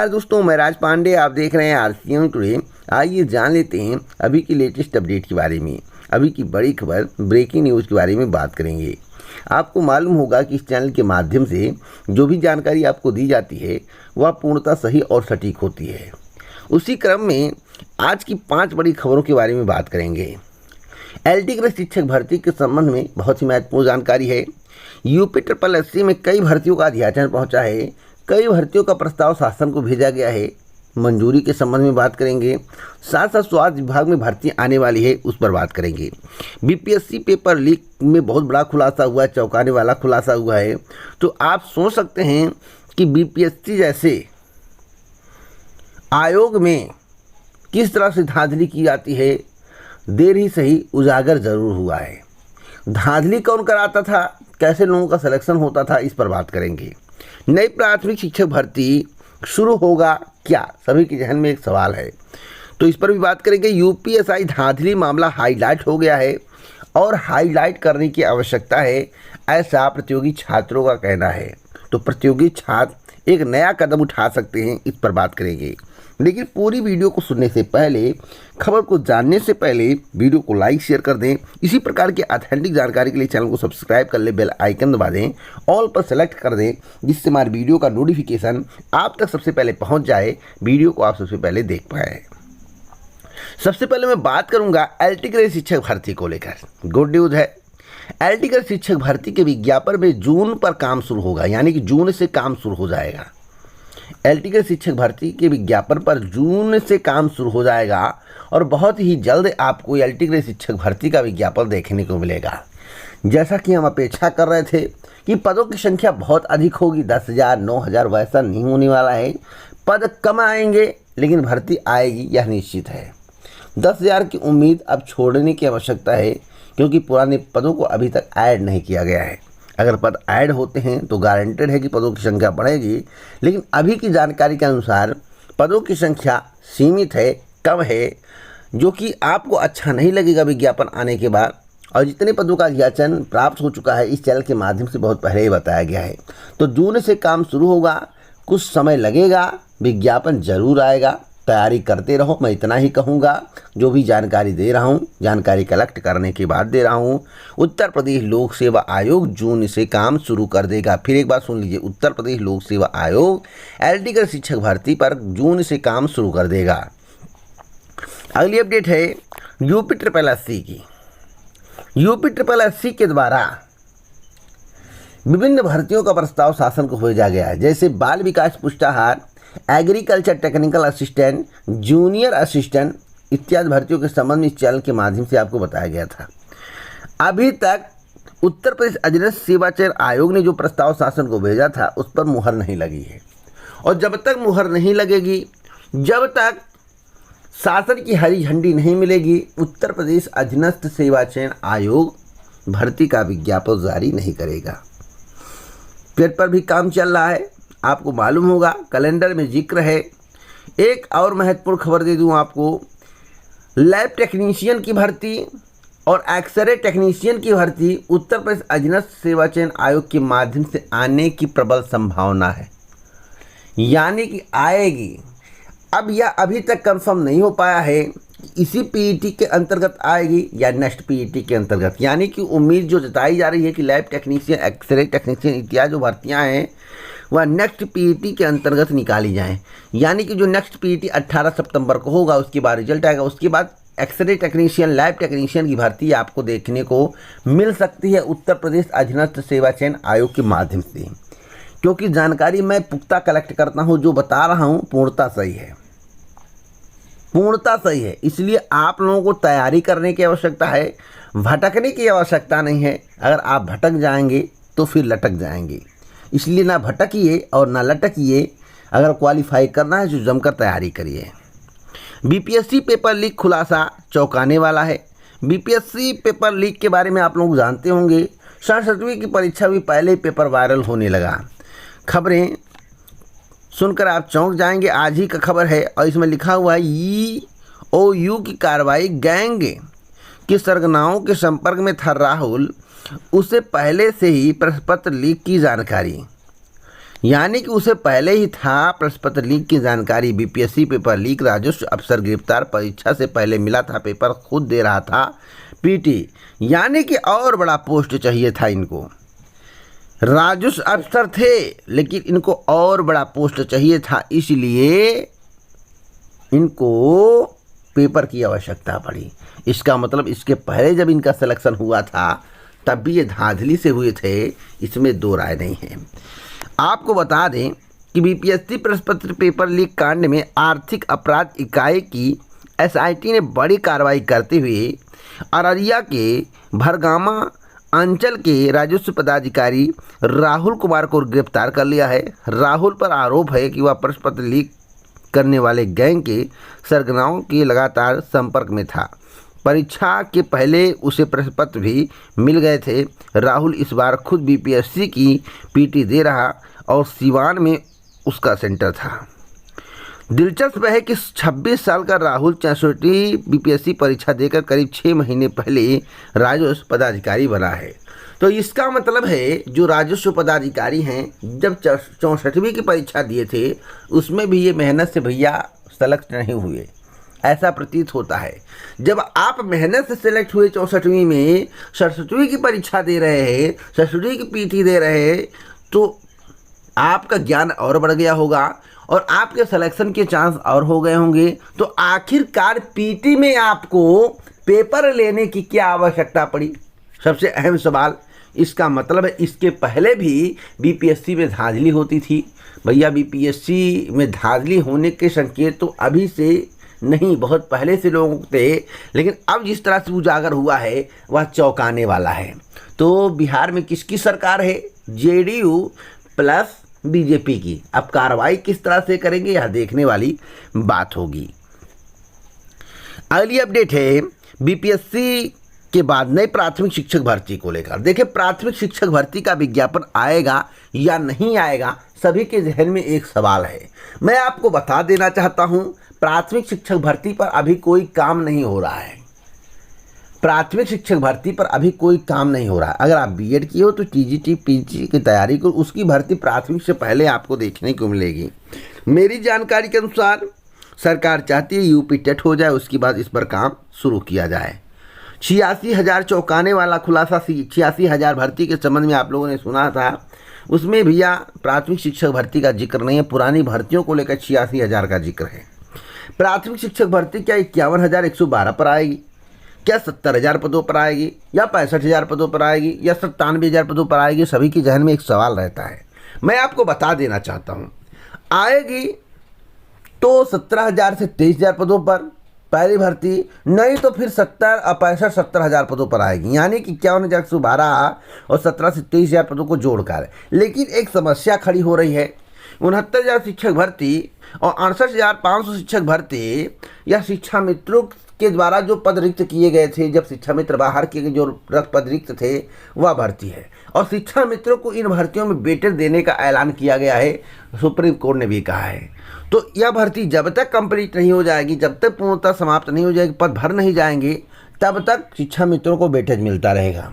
नमस्कार दोस्तों, मैं राज पांडे। आप देख रहे हैं आरसीएम टुडे। आइए जान लेते हैं अभी की लेटेस्ट अपडेट के बारे में। अभी की बड़ी खबर, ब्रेकिंग न्यूज़ के बारे में बात करेंगे। आपको मालूम होगा कि इस चैनल के माध्यम से जो भी जानकारी आपको दी जाती है वह पूर्णतः सही और सटीक होती है। उसी क्रम में आज की 5 बड़ी खबरों के बारे में बात करेंगे। एलटी गृह शिक्षक भर्ती के संबंध में बहुत ही महत्वपूर्ण जानकारी है। यूपी में कई भर्तियों का अध्याचन पहुंचा है। कई भर्तियों का प्रस्ताव शासन को भेजा गया है। मंजूरी के संबंध में बात करेंगे। साथ साथ स्वास्थ्य विभाग में भर्ती आने वाली है, उस पर बात करेंगे। बीपीएससी पेपर लीक में बहुत बड़ा खुलासा हुआ है, चौंकाने वाला खुलासा हुआ है। तो आप सोच सकते हैं कि बीपीएससी जैसे आयोग में किस तरह से धांधली की जाती है। देर ही सही उजागर जरूर हुआ है। धांधली कौन कराता था, कैसे लोगों का सिलेक्शन होता था, इस पर बात करेंगे। नई प्राथमिक शिक्षक भर्ती शुरू होगा क्या, सभी के जहन में एक सवाल है, तो इस पर भी बात करेंगे। यूपीएससी धांधली मामला हाईलाइट हो गया है और हाईलाइट करने की आवश्यकता है, ऐसा प्रतियोगी छात्रों का कहना है। तो प्रतियोगी छात्र एक नया कदम उठा सकते हैं, इस पर बात करेंगे। लेकिन पूरी वीडियो को सुनने से पहले, खबर को जानने से पहले वीडियो को लाइक शेयर कर दें। इसी प्रकार की ऑथेंटिक जानकारी के लिए चैनल को सब्सक्राइब कर ले, बेल आइकन दबा दें, ऑल पर सेलेक्ट कर दें, जिससे हमारी वीडियो का नोटिफिकेशन आप तक सबसे पहले पहुंच जाए, वीडियो को आप सबसे पहले देख पाए। सबसे पहले मैं बात करूंगा एलटी ग्रेड शिक्षक भर्ती को लेकर। गुड न्यूज़ है, एलटी ग्रेड शिक्षक भर्ती के विज्ञापन में जून पर काम शुरू होगा, यानी कि जून से काम शुरू हो जाएगा। एलटी ग्रेड शिक्षक भर्ती के विज्ञापन पर जून से काम शुरू हो जाएगा और बहुत ही जल्द आपको एलटी ग्रेड शिक्षक भर्ती का विज्ञापन देखने को मिलेगा। जैसा कि हम अपेक्षा कर रहे थे कि पदों की संख्या बहुत अधिक होगी, 10,000 9,000 वैसा नहीं होने वाला है। पद कम आएंगे लेकिन भर्ती आएगी, यह निश्चित है। 10,000 की उम्मीद अब छोड़ने की आवश्यकता है, क्योंकि पुराने पदों को अभी तक ऐड नहीं किया गया है। अगर पद ऐड होते हैं तो गारंटेड है कि पदों की संख्या बढ़ेगी, लेकिन अभी की जानकारी के अनुसार पदों की संख्या सीमित है, कम है, जो कि आपको अच्छा नहीं लगेगा विज्ञापन आने के बाद। और जितने पदों का अध्याचन प्राप्त हो चुका है, इस चैनल के माध्यम से बहुत पहले ही बताया गया है। तो जून से काम शुरू होगा, कुछ समय लगेगा, विज्ञापन जरूर आएगा। तैयारी करते रहो, मैं इतना ही कहूँगा। जो भी जानकारी दे रहा हूँ, जानकारी कलेक्ट करने के बाद दे रहा हूँ। उत्तर प्रदेश लोक सेवा आयोग जून से काम शुरू कर देगा। फिर एक बार सुन लीजिए, उत्तर प्रदेश लोक सेवा आयोग एलटी ग्रेड शिक्षक भर्ती पर जून से काम शुरू कर देगा। अगली अपडेट है यूपी की। यूपी के द्वारा विभिन्न भर्तियों का प्रस्ताव शासन को भेजा गया है, जैसे बाल विकास पुष्टाहार, agriculture technical assistant, junior assistant इत्यादि भर्तियों के संबंध में इस चैनल के माध्यम से आपको बताया गया था। अभी तक उत्तर प्रदेश अधीनस्थ सेवा चयन आयोग ने जो प्रस्ताव शासन को भेजा था, उस पर मुहर नहीं लगी है। और जब तक मुहर नहीं लगेगी, जब तक शासन की हरी झंडी नहीं मिलेगी, उत्तर प्रदेश अधीनस्थ सेवा चयन आयोग भर्ती का विज्ञापन जारी नहीं करेगा। पेपर भी काम चल रहा है, आपको मालूम होगा, कैलेंडर में जिक्र है। एक और महत्वपूर्ण खबर दे दूं आपको, लैब टेक्नीशियन की भर्ती और एक्सरे टेक्नीशियन की भर्ती उत्तर प्रदेश अधीनस्थ सेवा चयन आयोग के माध्यम से आने की प्रबल संभावना है, यानी कि आएगी। अब यह अभी तक कंफर्म नहीं हो पाया है इसी पीईटी के अंतर्गत आएगी या नेक्स्ट पीईटी के अंतर्गत, यानी कि उम्मीद जो जताई जा रही है कि लैब टेक्नीशियन, एक्सरे टेक्नीशियन इत्यादि जो भर्तियाँ हैं वह नेक्स्ट पीईटी के अंतर्गत निकाली जाएं। यानी कि जो नेक्स्ट पीईटी 18 सितंबर को होगा, उसके बाद रिजल्ट आएगा। उसके बाद एक्सरे टेक्नीशियन, लैब टेक्नीशियन की भर्ती आपको देखने को मिल सकती है उत्तर प्रदेश अधीनस्थ सेवा चयन आयोग के माध्यम से। क्योंकि जानकारी मैं पुख्ता कलेक्ट करता हूँ, जो बता रहा हूँ पूर्णतः सही है, पूर्णतः सही है। इसलिए आप लोगों को तैयारी करने की आवश्यकता है, भटकने की आवश्यकता नहीं है। अगर आप भटक जाएंगे तो फिर लटक जाएंगे, इसलिए ना भटकिए और ना लटकिए। अगर क्वालिफाई करना है तो जमकर तैयारी करिए। बीपीएससी पेपर लीक खुलासा चौंकाने वाला है। बीपीएससी पेपर लीक के बारे में आप लोग जानते होंगे, 67वीं की परीक्षा भी पहले ही पेपर वायरल होने लगा। खबरें सुनकर आप चौंक जाएंगे। आज ही का खबर है और इसमें लिखा हुआ है EOU की कार्रवाई, गैंग के सरगनाओं के संपर्क में था राहुल, उसे पहले से ही प्रश्न पत्र लीक की जानकारी। यानी कि उसे पहले ही था प्रश्न पत्र लीक की जानकारी। बीपीएससी पेपर लीक, राजस्व अफसर गिरफ्तार, परीक्षा से पहले मिला था पेपर, खुद दे रहा था पीटी। यानी कि और बड़ा पोस्ट चाहिए था इनको। राजस्व अफसर थे लेकिन इनको और बड़ा पोस्ट चाहिए था, इसलिए इनको पेपर की आवश्यकता पड़ी। इसका मतलब इसके पहले जब इनका सिलेक्शन हुआ था तब भी ये धांधली से हुए थे, इसमें दो राय नहीं है। आपको बता दें कि बीपीएससी प्रश्न पत्र पेपर लीक कांड में आर्थिक अपराध इकाई की एसआईटी ने बड़ी कार्रवाई करते हुए अररिया के भरगामा अंचल के राजस्व पदाधिकारी राहुल कुमार को गिरफ्तार कर लिया है। राहुल पर आरोप है कि वह प्रश्न पत्र लीक करने वाले गैंग के सरगनाओं के लगातार संपर्क में था। परीक्षा के पहले उसे प्रश्न पत्र भी मिल गए थे। राहुल इस बार खुद बीपीएससी की पीटी दे रहा और सिवान में उसका सेंटर था। दिलचस्प है कि 26 साल का राहुल 64वीं बीपीएससी परीक्षा देकर करीब 6 महीने पहले राजस्व पदाधिकारी बना है। तो इसका मतलब है जो राजस्व पदाधिकारी हैं, जब 64वीं की परीक्षा दिए थे उसमें भी ये मेहनत से भैया सेलेक्ट नहीं हुए, ऐसा प्रतीत होता है। जब आप मेहनत से सेलेक्ट हुए 64वीं में, 67वीं की परीक्षा दे रहे हैं, 67वीं की पीटी दे रहे हैं, तो आपका ज्ञान और बढ़ गया होगा और आपके सिलेक्शन के चांस और हो गए होंगे। तो आखिरकार पीटी में आपको पेपर लेने की क्या आवश्यकता पड़ी? सबसे अहम सवाल। इसका मतलब है इसके पहले भी बीपीएससी में धांधली होती थी। भैया बीपीएससी में धांधली होने के संकेत तो अभी से नहीं, बहुत पहले से लोगों थे, लेकिन अब जिस तरह से उजागर हुआ है वह चौंकाने वाला है। तो बिहार में किसकी सरकार है? जेडीयू प्लस बीजेपी की। अब कार्रवाई किस तरह से करेंगे यह देखने वाली बात होगी। अगली अपडेट है बीपीएससी के बाद नई प्राथमिक शिक्षक भर्ती को लेकर। देखिए, प्राथमिक शिक्षक भर्ती का विज्ञापन आएगा या नहीं आएगा, सभी के जहन में एक सवाल है। मैं आपको बता देना चाहता हूं, प्राथमिक शिक्षक भर्ती पर अभी कोई काम नहीं हो रहा है। प्राथमिक शिक्षक भर्ती पर अभी कोई काम नहीं हो रहा है। अगर आप बीएड किए हो तो टीजीटी पीजी की तैयारी करो, उसकी भर्ती प्राथमिक से पहले आपको देखने को मिलेगी। मेरी जानकारी के अनुसार सरकार चाहती है यूपी टेट हो जाए, उसके बाद इस पर काम शुरू किया जाए। 86,000 चौंकाने वाला खुलासा 86,000 भर्ती के संबंध में आप लोगों ने सुना था, उसमें भैया प्राथमिक शिक्षक भर्ती का जिक्र नहीं है। पुरानी भर्तियों को लेकर 86,000 का जिक्र है। प्राथमिक शिक्षक भर्ती क्या 51,112 पर आएगी, क्या 70,000 पदों पर आएगी, या 65,000 पदों पर आएगी, या 97,000 पदों पर आएगी? सभी के जहन में एक सवाल रहता है। मैं आपको बता देना चाहता हूँ, आएगी तो 17,000 से 23,000 पदों पर पहली भर्ती, नहीं तो फिर 70,000 पदों पर आएगी। यानी कि 51,112 और 17 से 23,000 पदों को जोड़कर। लेकिन एक समस्या खड़ी हो रही है, 69,000 शिक्षक भर्ती और 68,500 शिक्षक भर्ती या शिक्षा मित्रों के द्वारा जो पद रिक्त किए गए थे, जब शिक्षा मित्र बाहर के जो पद रिक्त थे वह भर्ती है। और शिक्षा मित्रों को इन भर्तियों में वेटेज देने का ऐलान किया गया है, सुप्रीम कोर्ट ने भी कहा है। तो यह भर्ती जब तक कंप्लीट नहीं हो जाएगी, जब तक पूर्णतः समाप्त नहीं हो जाएगी, पद भर नहीं जाएंगे, तब तक शिक्षा मित्रों को वेटेज मिलता रहेगा।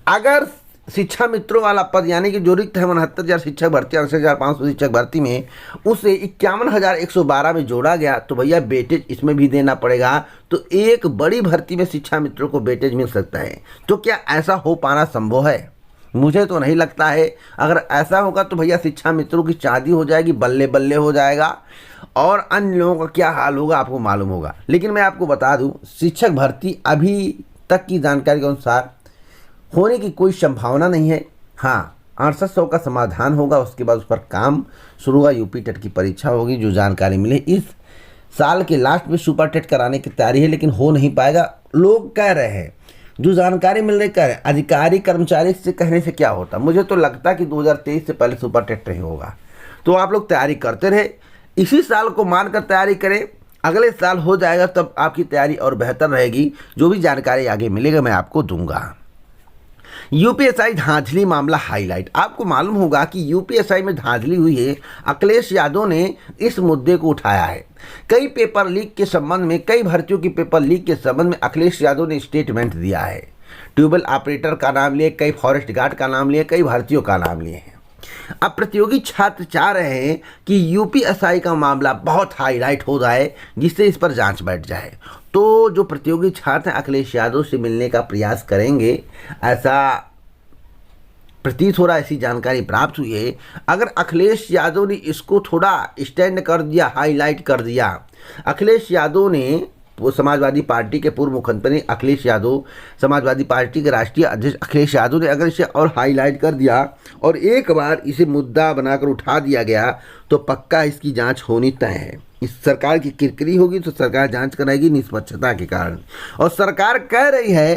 अगर शिक्षा मित्रों वाला पद यानी कि जो रिक्त है 69,000 शिक्षक भर्ती, 68,500 शिक्षक भर्ती में, उसे 51,112 में जोड़ा गया तो भैया वेटेज इसमें भी देना पड़ेगा। तो एक बड़ी भर्ती में शिक्षा मित्रों को वेटेज मिल सकता है। तो क्या ऐसा हो पाना संभव है? मुझे तो नहीं लगता है। अगर ऐसा होगा तो भैया शिक्षा मित्रों की चांदी हो जाएगी, बल्ले बल्ले हो जाएगा, और अन्य लोगों का क्या हाल होगा आपको मालूम होगा। लेकिन मैं आपको बता दूं, शिक्षक भर्ती अभी तक की जानकारी के अनुसार होने की कोई संभावना नहीं है। हाँ, 6800 का समाधान होगा, उसके बाद उस पर काम शुरू होगा। यूपी टेट की परीक्षा होगी, जो जानकारी मिले इस साल के लास्ट में सुपर टेट कराने की तैयारी है, लेकिन हो नहीं पाएगा। लोग कह रहे हैं, जो जानकारी मिल रही कह रहे हैं, अधिकारी कर्मचारी से कहने से क्या होता। मुझे तो लगता है कि 2023 से पहले सुपर टेट नहीं होगा। तो आप लोग तैयारी करते रहे, इसी साल को मानकर तैयारी करें, अगले साल हो जाएगा तब आपकी तैयारी और बेहतर रहेगी। जो भी जानकारी आगे मिलेगा मैं आपको दूंगा। यूपीएसआई धांधली मामला हाईलाइट। आपको मालूम होगा कि यूपीएसआई में धांधली हुई है। अखिलेश यादव ने इस मुद्दे को उठाया है। कई पेपर लीक के संबंध में, कई भर्तियों की पेपर लीक के संबंध में अखिलेश यादव ने स्टेटमेंट दिया है। ट्यूबवेल ऑपरेटर का नाम लिए, कई फॉरेस्ट गार्ड का नाम लिए, कई भर्तियों का नाम लिए हैं। अब प्रतियोगी छात्र चाह रहे हैं कि यूपीएसआई का मामला बहुत हाईलाइट हो जाए जिससे इस पर जांच बैठ जाए। तो जो प्रतियोगी छात्र अखिलेश यादव से मिलने का प्रयास करेंगे, ऐसा प्रतीत हो रहा, ऐसी जानकारी प्राप्त हुई है। अगर अखिलेश यादव ने इसको थोड़ा स्टैंड कर दिया, हाईलाइट कर दिया, अखिलेश यादव ने, वो समाजवादी पार्टी के पूर्व मुख्यमंत्री अखिलेश यादव, समाजवादी पार्टी के राष्ट्रीय अध्यक्ष अखिलेश यादव ने अगर इसे और हाईलाइट कर दिया और एक बार इसे मुद्दा बनाकर उठा दिया गया तो पक्का इसकी जांच होनी तय है। इस सरकार की किरकिरी होगी तो सरकार जांच कराएगी निष्पक्षता के कारण। और सरकार कह रही है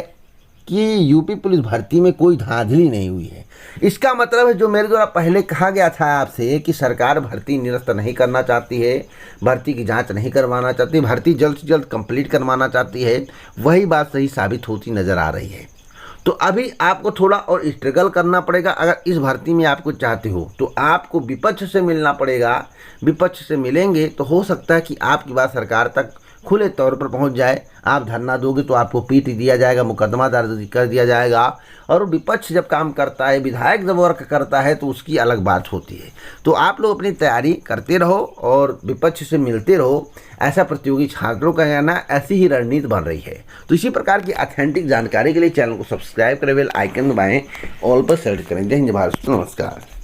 कि यूपी पुलिस भर्ती में कोई धांधली नहीं हुई है। इसका मतलब है, जो मेरे द्वारा पहले कहा गया था आपसे कि सरकार भर्ती निरस्त नहीं करना चाहती है, भर्ती की जांच नहीं करवाना चाहती, भर्ती जल्द से जल्द कंप्लीट करवाना चाहती है, वही बात सही साबित होती नज़र आ रही है। तो अभी आपको थोड़ा और स्ट्रगल करना पड़ेगा। अगर इस भर्ती में आपको चाहते हो तो आपको विपक्ष से मिलना पड़ेगा। विपक्ष से मिलेंगे तो हो सकता है कि आपकी बात सरकार तक खुले तौर पर पहुंच जाए। आप धरना दोगे तो आपको पीट दिया जाएगा, मुकदमा दर्ज कर दिया जाएगा। और विपक्ष जब काम करता है, विधायक जब वर्क करता है तो उसकी अलग बात होती है। तो आप लोग अपनी तैयारी करते रहो और विपक्ष से मिलते रहो, ऐसा प्रतियोगी छात्रों का कहना, ऐसी ही रणनीति बन रही है। तो इसी प्रकार की ऑथेंटिक जानकारी के लिए चैनल को सब्सक्राइब करें, बेल आइकन दबाएं, ऑल पर सेलेक्ट करें। जय हिंद, भारत, नमस्कार।